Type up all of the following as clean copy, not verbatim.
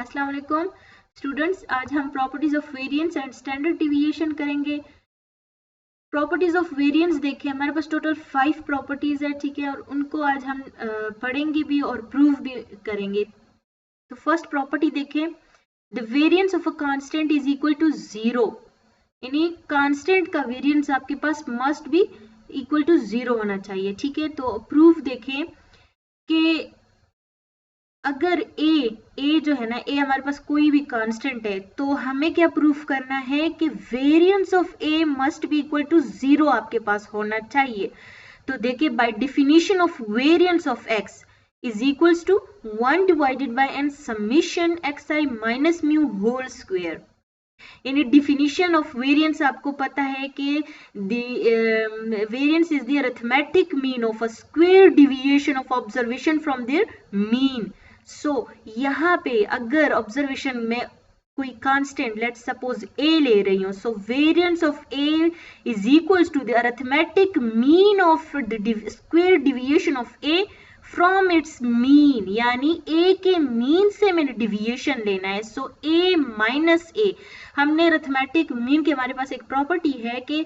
अस्सलाम वालेकुम स्टूडेंट्स, आज हम properties of variance and standard deviation करेंगे। प्रॉपर्टीज ऑफ वेरिएंस देखें, हमारे पास टोटल 5 प्रॉपर्टीज है, ठीक है, और उनको आज हम पढ़ेंगे भी और प्रूव भी करेंगे। तो फर्स्ट प्रॉपर्टी देखें, the variance of a constant is equal to 0। यानी कांस्टेंट का वेरिएंस आपके पास मस्ट बी इक्वल टू 0 होना चाहिए, ठीक है। तो प्रूफ देखें कि अगर ए जो है ना, ए हमारे पास कोई भी कांस्टेंट है, तो हमें क्या प्रूफ करना है कि variance of A must be equal to 0 आपके पास होना चाहिए। तो देखिए, by definition of variance of x is equals to 1 divided by N summation x I minus mu whole square. यानी डिफिनीशन ऑफ वेरिएंस आपको पता है कि variance is the arithmetic mean of a square deviation of observation from their mean. So यहाँ पे अगर observation में कोई कांस्टेंट लेट सपोज ए ले रही हूँ, so variance of A is equals to the arithmetic mean of the square deviation of A from its mean. यानी A के मीन से मैंने डिविएशन लेना है। सो ए माइनस ए, हमने अरिथमेटिक मीन के हमारे पास एक प्रॉपर्टी है कि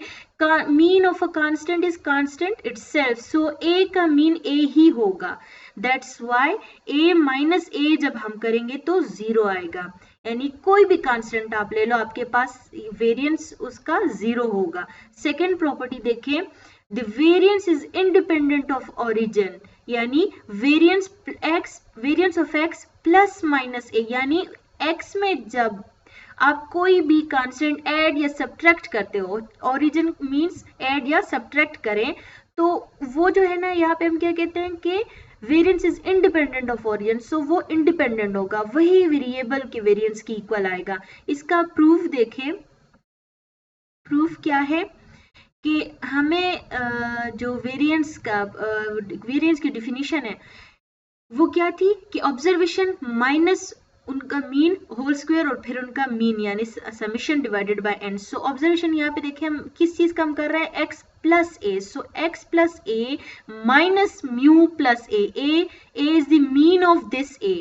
mean of a constant is constant itself, so A का मीन ए ही होगा। That's why A minus A जब हम करेंगे तो 0 आएगा। यानी कोई भी कांस्टेंट आप ले लो, आपके पास वेरिएंस उसका 0 होगा। सेकेंड प्रॉपर्टी देखें, the variance is independent of origin. यानी variance of X plus minus A, यानी एक्स में जब आप कोई भी कांस्टेंट ऐड या सब्ट्रैक्ट करते हो, ओरिजिन मींस ऐड या सब्ट्रैक्ट करें, तो वो जो है ना, यहाँ पे हम क्या कहते हैं कि variance is independent of origin, so वो इंडिपेंडेंट होगा, वही वेरिएबल के वेरिएंस की इक्वल आएगा। इसका प्रूफ देखें, प्रूफ क्या है कि हमें जो वेरिएंस की डिफिनीशन है वो क्या थी कि ऑब्जर्वेशन माइनस उनका मीन होल स्क्वायर और फिर उनका मीन, यानी summation divided by N. So observation यहाँ पे देखिए हम किस चीज का हम कर रहे हैं, X plus A. So X plus A minus mu plus A is the mean of this A,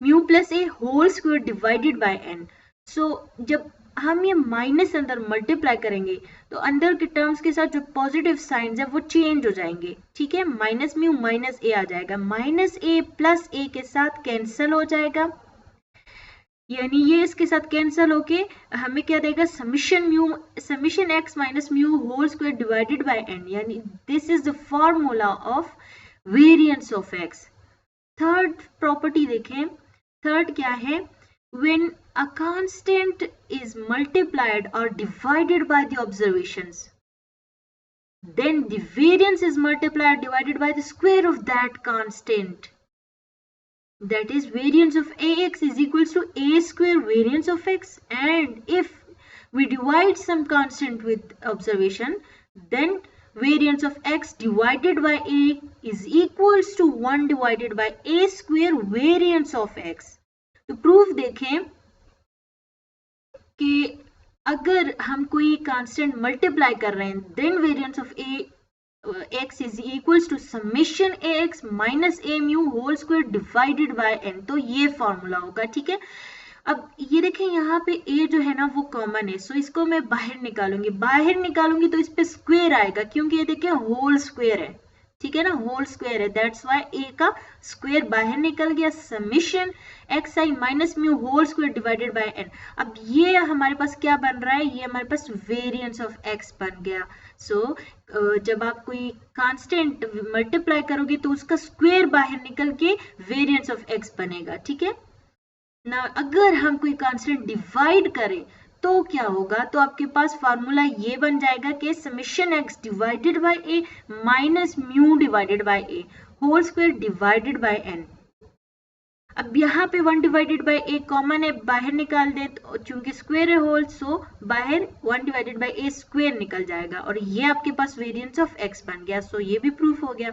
mu plus A whole square divided by N. So जब हम ये माइनस अंदर मल्टीप्लाई करेंगे तो अंदर के टर्म्स के साथ जो पॉजिटिव साइंस है वो चेंज हो जाएंगे, ठीक है। माइनस म्यू माइनस ए आ जाएगा, माइनस ए प्लस ए के साथ कैंसिल हो जाएगा, यानी ये इसके साथ कैंसिल होके हमें क्या देगा, summation X minus mu whole square divided by N. यानी this is the formula of variance of X. Third property देखें, थर्ड क्या है, when a constant is multiplied or divided by the observations, then the variance is multiplied divided by the square of that constant. That is, variance of ax is equals to a square variance of x, and if we divide some constant with observation, then variance of x divided by a is equals to 1 divided by a square variance of x. तो proof देखें कि अगर हम कोई constant multiply कर रहे हैं, then variance of x is equals to summation a x minus a mu whole square divided by n. तो ये फॉर्मूला होगा, ठीक है। अब ये देखें, यहाँ पे ए जो है ना वो कॉमन है, सो इसको मैं बाहर निकालूंगी तो इस पे स्क्वायर आएगा, क्योंकि ये देखें होल स्क्वायर है, ठीक है ना, होल स्क्वायर है। दैट्स व्हाई ए का स्क्वायर बाहर निकल गया, summation x I minus mu whole square divided by n. अब ये हमारे पास क्या बन रहा है, ये हमारे पास वेरिएंस ऑफ एक्स बन गया। सो जब आप कोई कांस्टेंट मल्टीप्लाई करोगे तो उसका स्क्वायर बाहर निकल के वेरिएंस ऑफ एक्स बनेगा, ठीक है ना। अगर हम कोई कांस्टेंट डिवाइड करें तो क्या होगा, तो आपके पास फॉर्मूला ये बन जाएगा कि summation x divided by a minus mu divided by a whole square divided by n. अब यहाँ पे 1 डिवाइडेड बाय ए कॉमन है, बाहर निकाल दे, तो चूंकि स्क्वायर है होल, सो बाहर 1 डिवाइडेड बाय ए स्क्वायर निकल जाएगा, और ये आपके पास वेरिएंस ऑफ एक्स बन गया। सो ये भी प्रूफ हो गया।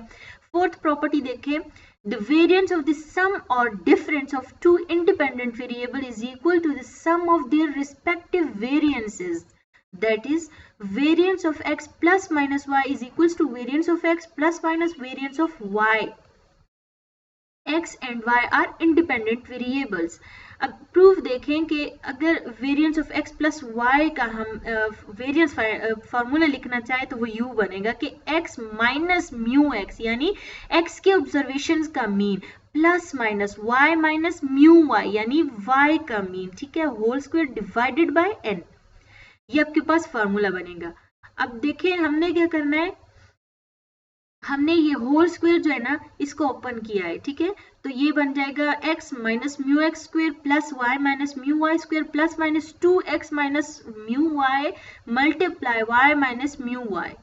फोर्थ प्रॉपर्टी देखें, the variance of the sum or difference of two independent variable is equal to the sum of their respective variances. That is, variance of x plus minus y is equals to variance of x plus minus variance of y. X and y are independent variables. अब proof देखें कि अगर variance of x plus y का हम variance formula लिखना चाहे तो वो यू बनेगा कि x माइनस म्यू एक्स यानी x के ऑब्जर्वेशंस का mean plus minus y minus mu y यानी y का मीन, ठीक है, whole square divided by n। ये आपके पास फार्मूला बनेगा। अब देखिए हमने क्या करना है, हमने ये होल स्क्वायर जो है ना इसको ओपन किया है, ठीक है, तो ये बन जाएगा x minus mu x square plus y minus mu y square plus minus 2x minus mu y multiply y minus mu y.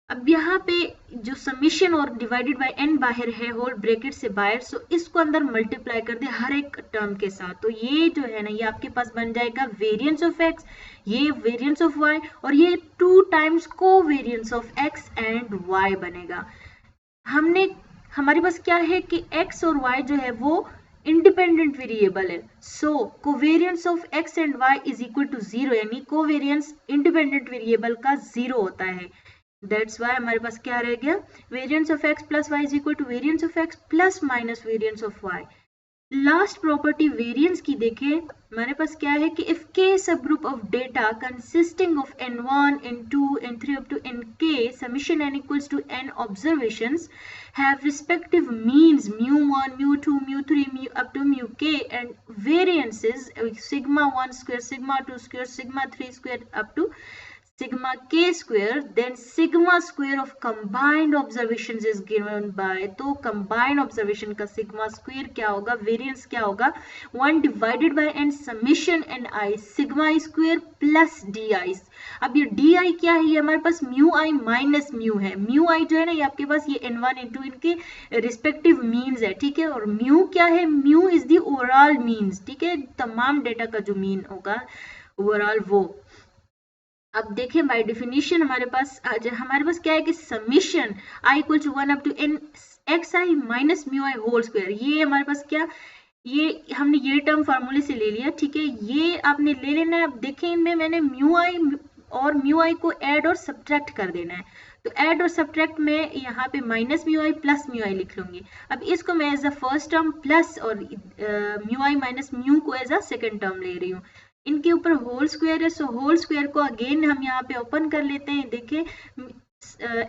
अब यहाँ पे जो समीशन और डिवाइडेड बाय n बाहर है होल ब्रैकेट से बाहर, सो इसको अंदर मल्टीप्लाई कर दे हर एक टर्म के साथ, तो ये जो है ना ये आपके पास बन जाएगा वेरिएंस ऑफ x, ये वेरिएंस ऑफ y और ये 2 times covariance of x and y बनेगा। हमारे पास क्या है कि x और y जो है वो इंडिपेंडेंट वेरिएबल है, so covariance of x and y is equal to 0, यानी कोवेरिएंस इंडिपेंडेंट वेरिएबल का 0 होता है। दैट्स वाई हमारे पास क्या रह गया, variance of x plus y is equal to variance of x plus minus variance of y। Last property variance की देखें, हमारे पास क्या है कि if k sub group of data consisting of n1 n2 n3 up to nk summation n equals to n observations have respective means mu1 mu2 mu3 mu up to mu k and variances sigma 1 square sigma 2 square sigma 3 square up to sigma k square, then sigma square of combined observations is given by, तो combined observation का sigma square क्या होगा, variance क्या होगा, 1 divided by n summation ni sigma I square plus di। अब ये di क्या है, ये हमारे पास mu I माइनस mu है, mu I जो है ना ये आपके पास ये n1 n2 इनके रिस्पेक्टिव मीन्स है, ठीक है, और mu क्या है, mu is the overall means, ठीक है, तमाम डेटा का जो मीन होगा ओवरऑल वो। अब देखें बाय डेफिनेशन हमारे पास क्या है कि summation i equal to 1 up to n x I minus mu I whole square, ये हमारे पास क्या, ये हमने ये टर्म फार्मूले से ले लिया, ठीक है, ये आपने ले लेना है। अब देखें इनमें मैंने म्यू आई और म्यू आई को ऐड और सब्ट्रैक्ट कर देना है, तो ऐड और सब्ट्रैक्ट में यहाँ पे minus mu i plus mu i लिख लूंगी। अब इसको मैं as a first term plus और म्यू आई माइनस म्यू को एज अ सेकेंड टर्म ले रही हूँ। इनके ऊपर होल स्क्वायर है, सो होल स्क्वायर को अगेन हम यहाँ पे ओपन कर लेते हैं। देखिए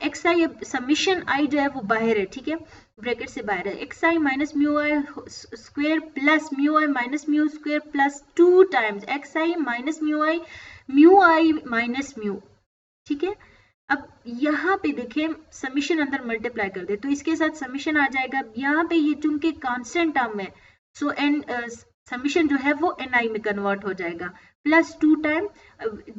एक्स आई समीशन आई जो है वो बाहर है, ठीक है, ब्रैकेट से बाहर है, X I minus mu I square plus mu I minus mu square plus 2 times X I minus mu I minus mu, ठीक है। अब यहाँ पे देखें समीशन अंदर मल्टीप्लाई कर दे तो इसके साथ समीशन आ जाएगा। यहाँ पे ये चूंकि कांस्टेंट टर्म है, सो एन समीशन जो है वो एन आई में कन्वर्ट हो जाएगा प्लस 2 टाइम,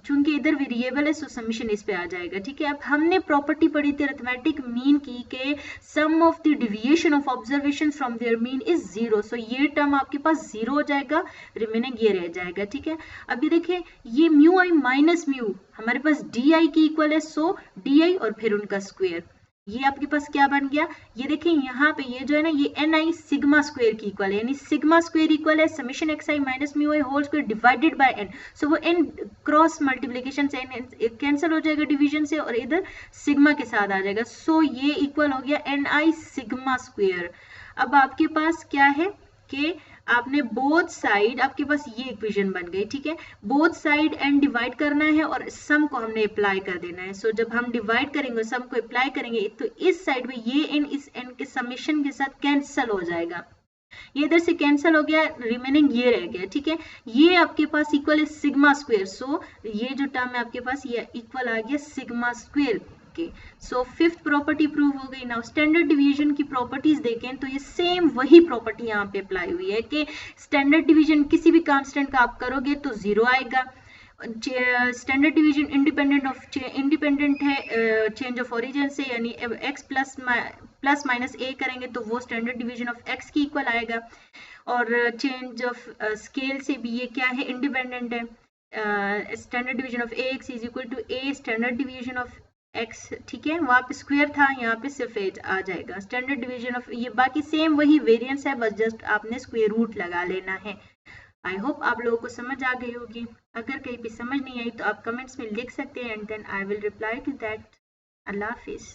चूंकि इधर वेरिएबल है सो समीशन इस पे आ जाएगा, ठीक है। अब हमने प्रॉपर्टी पढ़ी थी अरिथमेटिक मीन की के sum of the deviation of observation from their mean is 0, so ये टर्म आपके पास 0 हो जाएगा, रिमेनिंग ये रह जाएगा, ठीक है। अभी देखिए ये म्यू आई माइनस म्यू हमारे पास डी आई की इक्वल है, सो डी आई और फिर उनका स्क्वायर, ये आपके पास क्या बन गया, ये देखिए यहाँ पे ये जो है ना ये एन आई सिग्मा स्क्वायर की इक्वल है, यानी सिग्मा स्क्वायर इक्वल है summation X I minus mu I whole square divided by N, so वो एन क्रॉस मल्टीप्लिकेशन से एन कैंसिल हो जाएगा डिवीजन से और इधर सिग्मा के साथ आ जाएगा, सो ये इक्वल हो गया एन आई सिग्मा स्क्वायर। अब आपके पास क्या है कि आपने बोथ साइड, आपके पास ये इक्वेशन बन गई, ठीक है, बोथ साइड एन डिवाइड करना है और सम को हमने अप्लाई कर देना है। सो जब हम डिवाइड करेंगे सम को अप्लाई करेंगे तो इस साइड में ये एन इस एन के समेशन के साथ कैंसिल हो जाएगा, ये इधर से कैंसिल हो गया, रिमेनिंग ये रह गया, ठीक है। ये आपके पास इक्वल है सिग्मा स्क्वायर, सो ये जो टर्म है आपके पास ये इक्वल आ गया सिग्मा स्क्वायर के। सो फिफ्थ प्रॉपर्टी प्रूव हो गई। नाउ स्टैंडर्ड डिवीजन की प्रॉपर्टीज देखें तो ये सेम वही प्रॉपर्टी यहाँ पे अप्लाई हुई है कि स्टैंडर्ड डिवीजन किसी भी कांस्टेंट का आप करोगे तो 0 आएगा। स्टैंडर्ड डिवीजन इंडिपेंडेंट है चेंज ऑफ ओरिजिन से, यानी x प्लस माइनस a करेंगे तो वो स्टैंडर्ड डिवीजन ऑफ x की इक्वल आएगा, और चेंज ऑफ स्केल से भी ये क्या है इंडिपेंडेंट है। Standard division of ax is equal to a standard division of x, ठीक है, वहां पे स्क्वायर था यहाँ पे सिर्फ एज आ जाएगा। स्टैंडर्ड डिवीजन ऑफ ये बाकी सेम वही वेरिएंस है, बस जस्ट आपने स्क्वायर रूट लगा लेना है। आई होप आप लोगों को समझ आ गई होगी। अगर कहीं पे समझ नहीं आई तो आप कमेंट्स में लिख सकते हैं and then I will reply to that. अल्लाह हाफिज।